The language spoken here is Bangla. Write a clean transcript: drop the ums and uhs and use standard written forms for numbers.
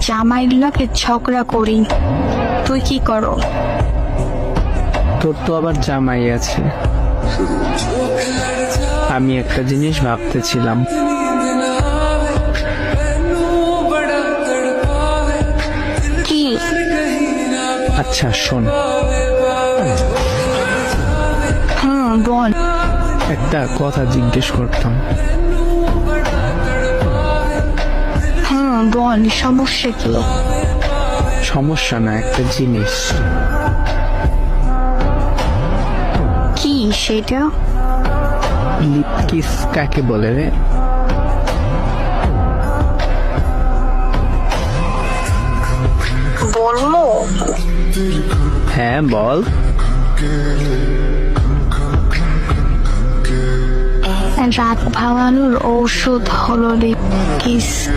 জামাইগুলোকে ঝগড়া করি। তুই কি করো? তোর তো আবার জামাই আছে। আমি একটা জিনিস ভাবতেছিলাম। কি? আচ্ছা শোন, বল। একটা কথা জিজ্ঞেস করতাম। বল, সমস্যা কি? সমস্যা না, একটা জিনিস। কি সেটা? লিপ কিস কাকে বলে রে? বলবো? হ্যাঁ বল। রাত ভাঙানোর ঔষধ হলো লিপ কিস।